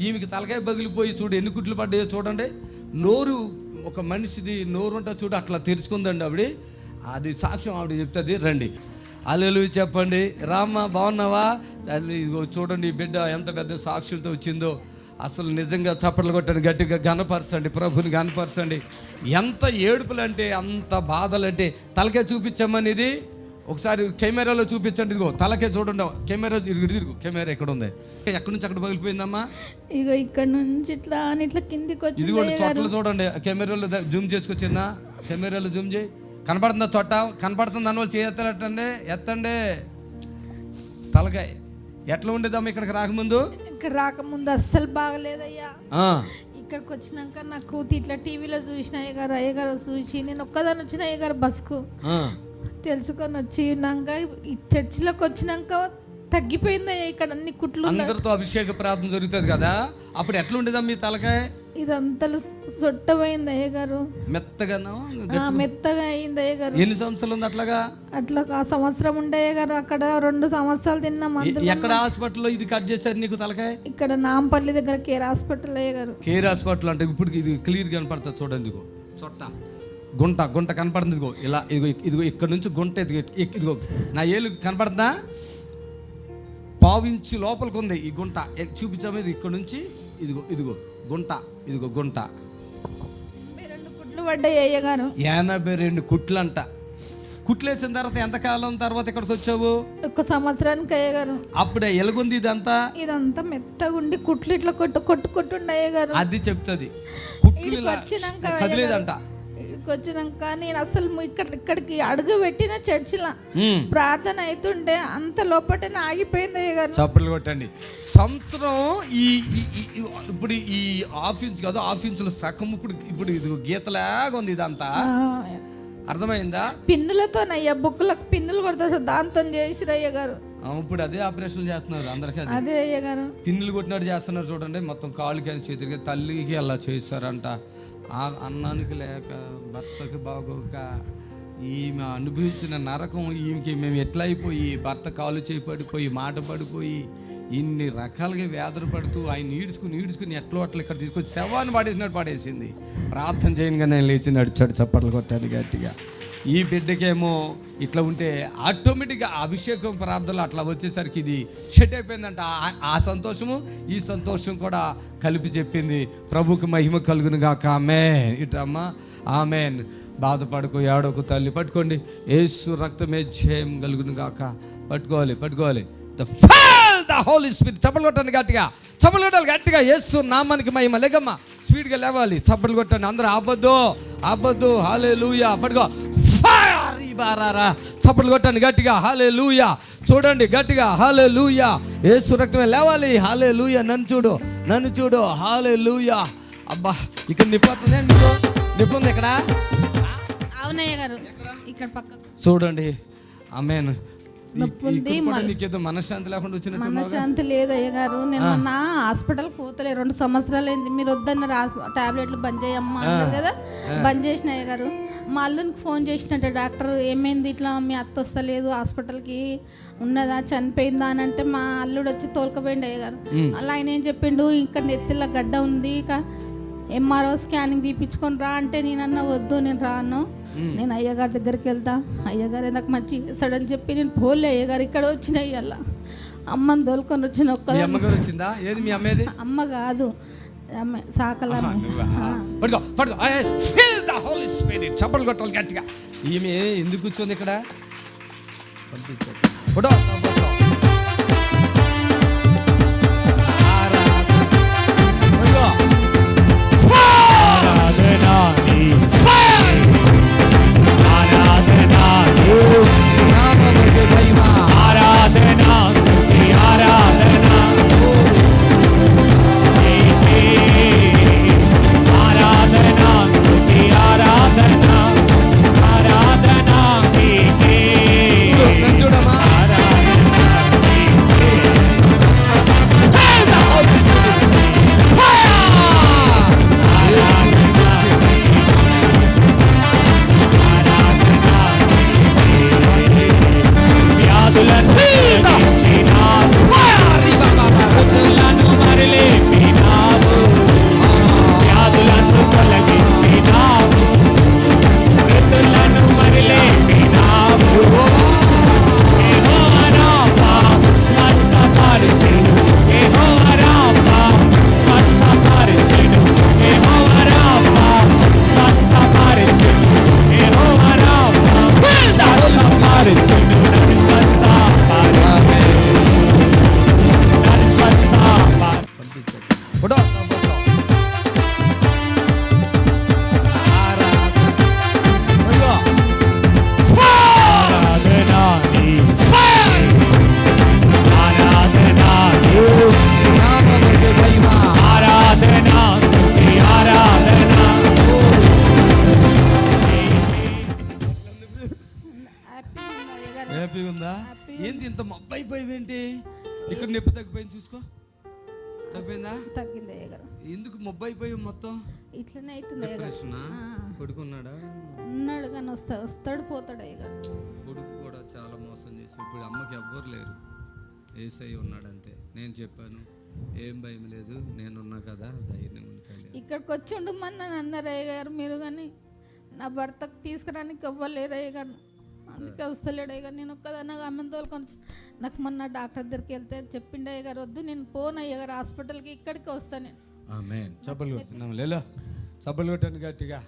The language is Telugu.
ఈమెకి తలకాయ పగిలిపోయి చూడు ఎన్ని కుట్లు పడ్డాయో చూడండి. నోరు, ఒక మనిషిది నోరు ఉంటా చూడు అట్లా తెరుచుకుందండి ఆవిడ. అది సాక్ష్యం ఆవిడ చెప్తుంది, రండి. హల్లెలూయా చెప్పండి. రామ్మ బాగున్నావా? ఇదిగో చూడండి ఈ బిడ్డ ఎంత పెద్ద సాక్ష్యంతో వచ్చిందో. అసలు నిజంగా చప్పట్లు కొట్టండి, గట్టిగా గనపరచండి, ప్రభుని గనపరచండి. ఎంత ఏడుపులు అంటే, అంత బాధలు అంటే. తలకే చూపించమ్మని ఇది ఒకసారి కెమెరాలో చూపించండి. ఇదిగో తలకే చూడండి, కెమెరా తిరుగు, కెమెరా ఎక్కడ ఉంది? ఎక్కడి నుంచి అక్కడ పగిలిపోయిందమ్మా? ఇగో ఇక్కడ నుంచి ఇట్లా కిందికి వచ్చి ఇదిగో చోట్ల చూడండి, కెమెరాలో జూమ్ చేసుకొచ్చిందా? కెమెరాలో జూమ్ చేయి. కనపడుతుందా చోట? కనపడుతుంది అన్న వాళ్ళు చేయెత్తండి, ఎత్తండి. తలకాయ ఎట్లా ఉండేదమ్మా ఇక్కడికి రాకముందు? ఇక్కడ రాకముందు అస్సలు బాగలేదయ్యా. ఇక్కడికి వచ్చినాక నాకు ఇట్లా టీవీలో చూసిన అయ్యగారు చూసి నేను ఒక్కదాని వచ్చిన అయ్యగారు బస్కు తెలుసుకొని వచ్చినాక ఈ చర్చిలోకి వచ్చినాక తగ్గిపోయింది అయ్యా. ఇక్కడ అన్ని కుట్లు, అందరితో అభిషేక ప్రార్థన జరుగుతుంది కదా, అప్పుడు ఎట్లా ఉండేదమ్మా మీ తలకాయ? ఇదంతా సొట్టపోయింది అయ్యగారు, మెత్తగా అయింది అయ్యగారు. ఎన్ని సంవత్సరాలు ఉంది అట్లాగా? అట్లా ఆ సంవత్సరం ఉండే అయ్యగారు. అక్కడ 2 సంవత్సరాలు తిన్నాం. ఎక్కడ హాస్పిటల్లో ఇది కట్ చేశారు నీకు తలకాయ? ఇక్కడ నాంపల్లి దగ్గర కేర్ హాస్పిటల్ అయ్యగారు. కేర్ హాస్పిటల్ అంటే ఇప్పుడు ఇది క్లియర్ కనపడుతుంది చూడండి. ఇదిగో చొట్ట గుంట కనపడుతుంది. ఇదిగో ఇలా ఇదిగో ఇక్కడ నుంచి గుంట ఇదిగో నా ఏలు కనపడుతుందా? 1/2 ఇంచు లోపలికి ఉంది ఈ గుంట. చూపించాము. ఇది ఇక్కడ నుంచి ఇదిగో గుంట, ఇదిగో గుంట. 82 కుట్లు పడ్డాయి అయ్యగారు. 82 కుట్లు అంట. కుట్లు వేసిన తర్వాత ఎంతకాలం తర్వాత ఇక్కడికి వచ్చావు? 1 సంవత్సరానికి అయ్యగారు. అప్పుడే ఎలాగుంది ఇదంతా మెత్తగా ఉండి కుట్లు ఇట్లా కొట్టుండే అయ్యగారు. అది చెప్తుంది. కుట్లు కదిలేదంట. వచ్చినాక నేను అసలు ఇక్కడికి అడుగు పెట్టిన చర్చిలో ప్రార్థన అవుతుంటే అంత లోపటనే ఆగిపోయింది అయ్యగారు. చప్పట్లు కొట్టండి. సంవత్సరం ఇప్పుడు ఈ ఆఫీస్ కాదు, ఆఫీసులో సగం ఇప్పుడు ఇది గీతలాగా ఉంది ఇదంతా. అర్థమైందా? పిన్నులతోనయ్యా, బుక్కులకు పిన్నులు కొడతారు, దాంతో చేసిరు అయ్యగారు. ఇప్పుడు అదే ఆపరేషన్ చేస్తున్నారు అందరికీ. అదే అయ్యగారు పిన్నులు కొట్టినట్టు చేస్తున్నారు చూడండి. మొత్తం కాళ్ళకి అని చేతికి, తల్లికి అలా చేస్తారంట. అన్నానికి లేక, భర్తకి బాగోక, ఈమె అనుభవించిన నరకం ఈమెకి మేము ఎట్లా అయిపోయి, భర్త కాలు చేయి పడిపోయి, మాట పడిపోయి, ఇన్ని రకాలుగా వ్యాధులు పడుతూ ఆయన ఈడ్చుకుని ఎట్లా అట్లా ఇక్కడ తీసుకొచ్చి శవాన్ని పడేసింది. ప్రార్థన చేయనుగా నేను లేచి నడిచాడు, చప్పట్లు కొట్టాను గట్టిగా. ఈ బిడ్డకేమో ఇట్లా ఉంటే ఆటోమేటిక్గా అభిషేకం ప్రార్థనలు అట్లా వచ్చేసరికి ఇది సెట్ అయిపోయిందంట. ఆ సంతోషము ఈ సంతోషం కూడా కలిపి చెప్పింది. ప్రభుకి మహిమ కలుగును గాక. ఆమేన్. ఇటమ్మా ఆమేన్. బాధపడుకో, ఏడోకు తల్లి. పట్టుకోండి. యేసు రక్తమే జయం కలుగును గాక. పట్టుకోవాలి. The Holy Spirit. చప్పట్లు కొట్టండి గట్టిగా, చప్పట్లు కొట్టాలి గట్టిగా. యేసు నామానికి మహిమ. లేకమ్మా, స్పీడ్గా లేవాలి. చప్పట్లు కొట్టండి అందరూ. ఆపొద్దు. హల్లెలూయా. పట్టుకో. చప్పట్లు కొట్టండి గట్టిగా. హల్లెలూయా. చూడండి గట్టిగా. హల్లెలూయా. యేసు రక్తమే లేవాలి. హల్లెలూయా. నన్ను చూడు. హల్లెలూయా. అబ్బా, ఇక్కడ నిప్పుతుంది. నిప్పుంది ఇక్కడ. అవునయ్య గారు, ఇక్కడ పక్క చూడండి. ఆమేన్. నీకేదో మనశ్శాంతి లేకుండా వచ్చినట్టు. మనశ్శాంతి లేదు అయ్య గారు. నేను నా హాస్పిటల్ పోతలే 2 సంవత్సరాలు అయింది. మీరు వద్దన్నారు, టాబ్లెట్లు బంద్ చేయమ్మా అన్నారు కదా, బంద్ చేసిన అయ్య గారు. మా అల్లునికి ఫోన్ చేసినట్టు డాక్టర్, ఏమైంది ఇట్లా మీ అత్త వస్తలేదు, హాస్పిటల్కి ఉన్నదా, చనిపోయిందా అని అంటే మా అల్లుడు వచ్చి తోలుకపోయింది అయ్య గారు. అలా ఆయన ఏం చెప్పిండు, ఇక్కడ నెత్తిలో గడ్డ ఉంది, ఇక ఎంఆర్ఓ స్కానింగ్ తీపించుకొని రా అంటే నేనన్నా వద్దు, నేను రాను, నేను అయ్యగారి దగ్గరికి వెళ్తా, అయ్యగారే నాకు మంచి ఇస్తాడని చెప్పి నేను పోలే. అయ్యగారు ఇక్కడ వచ్చిన అయ్యల్ల అమ్మని తోలుకొని వచ్చిన. అమ్మ కాదు, సాకలా. చప్పట్లు కొట్టాలి గట్టిగా. ఈమె ఎందుకు కూర్చోంది ఇక్కడ? ఫోటో హ్యాపీగా ఉందా? ఏంటి ఇంత మొబ్బైపోయేవేంటి? ఇక్కడ నొప్పి తగ్గిపోయింది చూసుకో. తగ్గిపోయిందా? తగ్గింది అయ్యగారు. ఎందుకు మొబ్బైపోయి మొత్తం? ఇట్లనే అవుతుంది అయ్యగారు. కొడుకున్నాడా? ఉన్నాడు కానీ వస్తాడు పోతాడు అయ్యగారు. కొడుకు కూడా చాలా మోసం చేసి ఇప్పుడు అమ్మకి ఎవ్వరు లేరు, ఏసై ఉన్నాడంతే. నేను చెప్పాను ఏం భయం లేదు, నేనున్నా కదా, ధైర్యం ఉంటాను. ఇక్కడికి వచ్చి ఉండమని నన్ను అన్నారు అయ్యగారు మీరు, కానీ నా భర్తకు తీసుకురానికి ఎవ్వలేరు అయ్యగారు, అందుకే వస్తలేడు అయ్యగారు. నేను ఒక్కదాన్ని అమ్మని తోలుకొని నాకు మొన్న డాక్టర్ దగ్గరికి వెళ్తే చెప్పిండు అయ్యగారు, వద్దు నేను పోను అయ్యగారు హాస్పిటల్కి, ఇక్కడికి వస్తాను నేను. ఆమేన్. చప్పలు కొడుతున్నాం, లేలో చప్పలు కొట్టండి గట్టిగా.